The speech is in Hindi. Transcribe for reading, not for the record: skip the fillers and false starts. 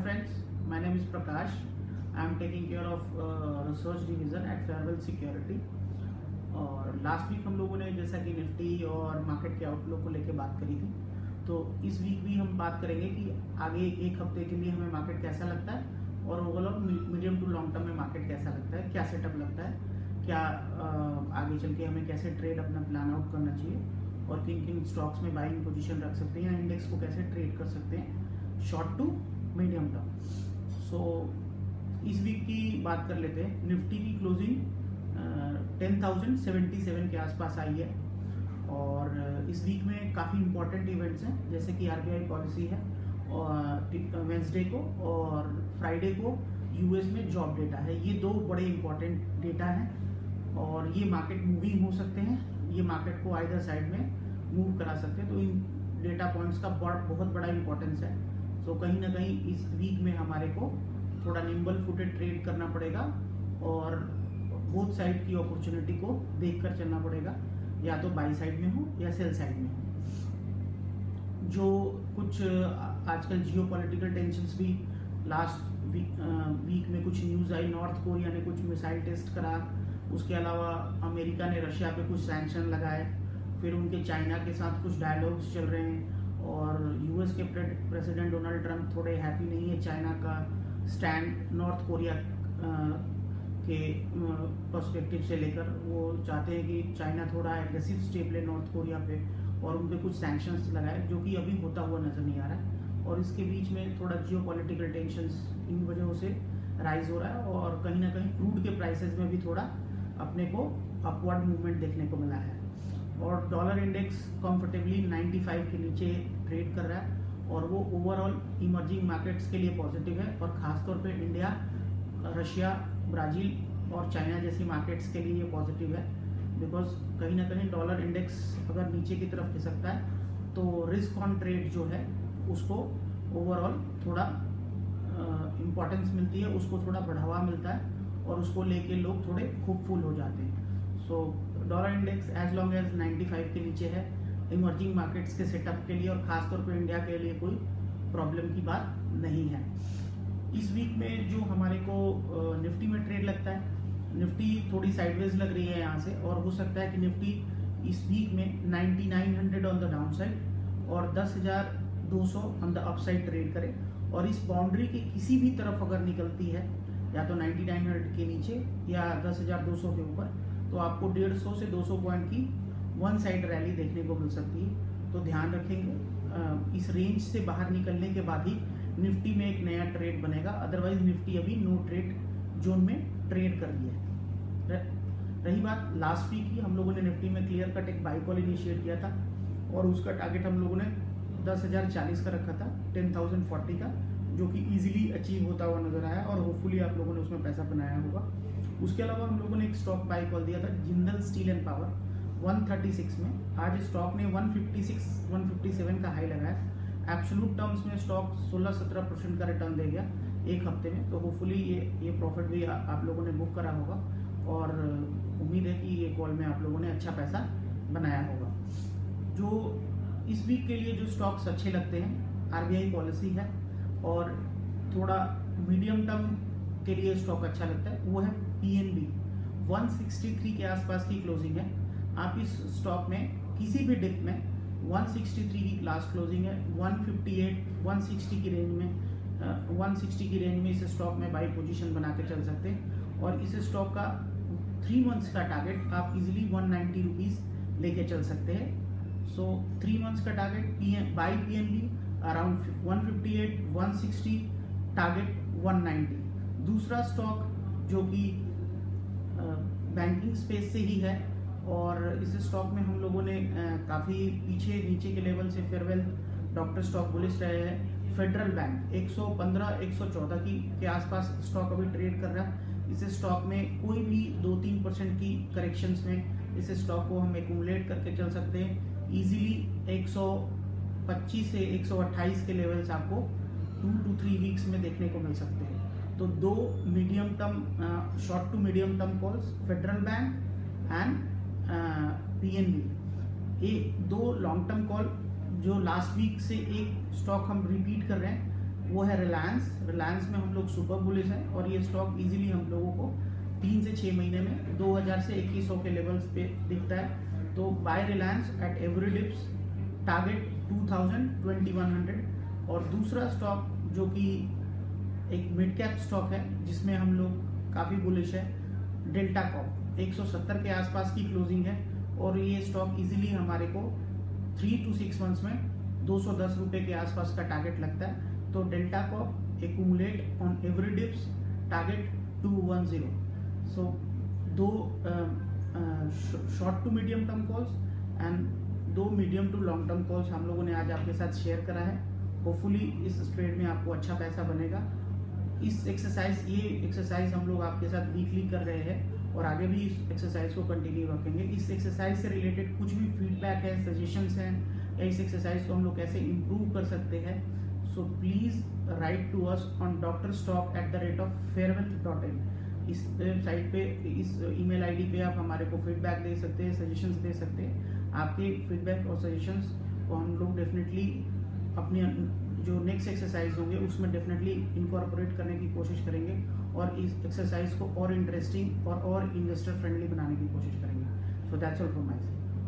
friends, my name is Prakash. I am taking care of research division at Fairwell Security. और लास्ट वीक हम लोगों ने जैसा कि निफ्टी और मार्केट के आउटलुक को लेके बात करी थी, तो इस वीक भी हम बात करेंगे कि आगे एक हफ्ते के लिए हमें मार्केट कैसा लगता है और overall medium to long term में मार्केट कैसा लगता है, क्या सेटअप लगता है, क्या आगे चल के हमें कैसे ट्रेड अपना प्लान आउट करना चाहिए और किन किन स्टॉक्स में बाइंग पोजीशन रख सकते हैं या इंडेक्स को कैसे ट्रेड कर सकते हैं शॉर्ट टू मीडियम टर्म। सो इस वीक की बात कर लेते हैं। निफ्टी की क्लोजिंग 10,077 के आसपास आई है और इस वीक में काफ़ी इंपॉर्टेंट इवेंट्स हैं, जैसे कि आरबीआई पॉलिसी है और वेंसडे को और फ्राइडे को यूएस में जॉब डेटा है। ये दो बड़े इंपॉर्टेंट डेटा हैं और ये मार्केट मूविंग हो सकते हैं, ये मार्केट को आइदर साइड में मूव करा सकते हैं। तो इन डेटा पॉइंट्स का बहुत बड़ा इंपॉर्टेंस है। सो कहीं ना कहीं इस वीक में हमारे को थोड़ा निम्बल फुटेड ट्रेड करना पड़ेगा और बोथ साइड की अपॉर्चुनिटी को देखकर चलना पड़ेगा, या तो बाई साइड में हो या सेल साइड में हो। जो कुछ आजकल जियो पॉलिटिकल टेंशंस भी लास्ट वीक में कुछ न्यूज़ आई, नॉर्थ कोरिया ने कुछ मिसाइल टेस्ट करा, उसके अलावा अमेरिका ने रशिया पे कुछ सैंक्शन लगाए, फिर उनके चाइना के साथ कुछ डायलॉग्स चल रहे हैं और यूएस के प्रेसिडेंट डोनाल्ड ट्रंप थोड़े हैप्पी नहीं है चाइना का स्टैंड नॉर्थ कोरिया के पर्सपेक्टिव से लेकर। वो चाहते हैं कि चाइना थोड़ा एग्रेसिव स्टेप ले नॉर्थ कोरिया पे और उन पे कुछ सैंक्शंस लगाए, जो कि अभी होता हुआ नज़र नहीं आ रहा है। और इसके बीच में थोड़ा जियो पॉलिटिकल टेंशंस इन वजहों से राइज हो रहा है और कहीं ना कहीं क्रूड के प्राइसेस में भी थोड़ा अपने को अपवर्ड मूवमेंट देखने को मिला है और डॉलर इंडेक्स कंफर्टेबली 95 के नीचे ट्रेड कर रहा है और वो ओवरऑल इमर्जिंग मार्केट्स के लिए पॉजिटिव है और ख़ासतौर पे इंडिया, रशिया, ब्राज़ील और चाइना जैसी मार्केट्स के लिए ये पॉजिटिव है। बिकॉज कहीं ना कहीं डॉलर इंडेक्स अगर नीचे की तरफ खिसकता है तो रिस्क ऑन ट्रेड जो है उसको ओवरऑल थोड़ा इम्पोर्टेंस मिलती है, उसको थोड़ा बढ़ावा मिलता है और उसको लेके लोग थोड़े होपफुल हो जाते हैं। So dollar index as long as 95 के नीचे है, इमर्जिंग मार्केट्स के सेटअप के लिए और ख़ासतौर पर इंडिया के लिए कोई प्रॉब्लम की बात नहीं है। इस वीक में जो हमारे को निफ्टी में ट्रेड लगता है, निफ्टी थोड़ी साइडवेज लग रही है यहाँ से और हो सकता है कि निफ्टी इस वीक में 9900 ऑन द डाउन साइड और 10,200 ऑन द अपसाइड ट्रेड करे और इस बाउंड्री के किसी भी तरफ अगर निकलती है, या तो 9900 के नीचे या 10,200 के ऊपर, तो आपको 150 से 200 पॉइंट की वन साइड रैली देखने को मिल सकती है। तो ध्यान रखेंगे, इस रेंज से बाहर निकलने के बाद ही निफ्टी में एक नया ट्रेड बनेगा, अदरवाइज निफ्टी अभी नो ट्रेड जोन में ट्रेड कर रही है। रही बात लास्ट वीक की, हम लोगों ने निफ्टी में क्लियर कट एक बाई कॉल इनिशिएट किया था और उसका टारगेट हम लोगों ने 10,040 का रखा था, 10,040 का, जो कि इजीली अचीव होता हुआ नजर आया और होपफुली आप लोगों ने उसमें पैसा बनाया होगा। उसके अलावा हम लोगों ने एक स्टॉक बाई कॉल दिया था, जिंदल स्टील एंड पावर 136 में। आज स्टॉक ने 157 का हाई लगाया। एब्सोल्यूट टर्म्स में स्टॉक 16-17% का रिटर्न दे गया एक हफ्ते में, तो होपफुली ये प्रॉफिट भी आप लोगों ने बुक करा होगा और उम्मीद है कि ये कॉल में आप लोगों ने अच्छा पैसा बनाया होगा। जो इस वीक के लिए जो स्टॉक्स अच्छे लगते हैं, आरबीआई पॉलिसी है और थोड़ा मीडियम टर्म के लिए स्टॉक अच्छा लगता है, वो है पीएनबी। 163 के आसपास की क्लोजिंग है। आप इस स्टॉक में किसी भी डिप में 163 की लास्ट क्लोजिंग है, 158, 160 की रेंज में 160 की रेंज में इस स्टॉक में बाई पोजीशन बना के चल सकते हैं और इस स्टॉक का 3 मंथ्स का टारगेट आप इजीली 190 रुपीज़ लेके चल सकते हैं। सो 3 मंथ्स का target by PNB around 158, 160, target 190। दूसरा स्टॉक जो कि बैंकिंग स्पेस से ही है और इस स्टॉक में हम लोगों ने काफ़ी पीछे नीचे के लेवल से फेयरवेल डॉक्टर स्टॉक बुलिश रहे हैं। फेडरल बैंक 115-114 के आसपास स्टॉक अभी ट्रेड कर रहा है। इस स्टॉक में कोई भी 2-3% की करेक्शंस में इस स्टॉक को हम एक्यूमुलेट करके चल सकते हैं। इजीली 125 से 128 के लेवल्स आपको 2 to 3 वीक्स में देखने को मिल सकते हैं। तो दो medium term, short to medium term calls, Federal Bank and PNB. दो लॉन्ग टर्म कॉल जो लास्ट वीक से एक स्टॉक हम रिपीट कर रहे हैं, वो है रिलायंस। रिलायंस में हम लोग सुपर बुलिश हैं और ये स्टॉक इजीली हम लोगों को 3 से 6 महीने में 2000 से 2100 के लेवल्स पे दिखता है। तो buy Reliance at every dips, target 2000 2100। और दूसरा स्टॉक जो कि एक मिड कैप स्टॉक है जिसमें हम लोग काफ़ी बुलिश है, डेल्टा कॉर्प 170 के आसपास की क्लोजिंग है और ये स्टॉक इजीली हमारे को 3 to 6 मंथ्स में 210 रुपये के आसपास का टारगेट लगता है। तो Delta Corp accumulate on every dips, target 210। So दो short to medium term calls and 2 medium to long term calls हम लोगों ने आज आपके साथ शेयर करा है। होपफुली इस ट्रेड में आपको अच्छा पैसा बनेगा। ये एक्सरसाइज हम लोग आपके साथ वीकली कर रहे हैं और आगे भी इस एक्सरसाइज को कंटिन्यू रखेंगे। इस एक्सरसाइज से रिलेटेड कुछ भी फीडबैक है, सजेशंस हैं या इस एक्सरसाइज को हम लोग कैसे इम्प्रूव कर सकते हैं, so please write to us on drstock@fairwealth.in। इस वेबसाइट पे, इस ईमेल आईडी पे आप हमारे को फीडबैक दे सकते हैं, सजेशंस दे सकते हैं। आपके फीडबैक और सजेशंस को हम लोग डेफिनेटली अपने जो नेक्स्ट एक्सरसाइज होंगे उसमें डेफिनेटली इनकॉर्पोरेट करने की कोशिश करेंगे और इस एक्सरसाइज को और इंटरेस्टिंग और इन्वेस्टर फ्रेंडली बनाने की कोशिश करेंगे। So that's all from my side.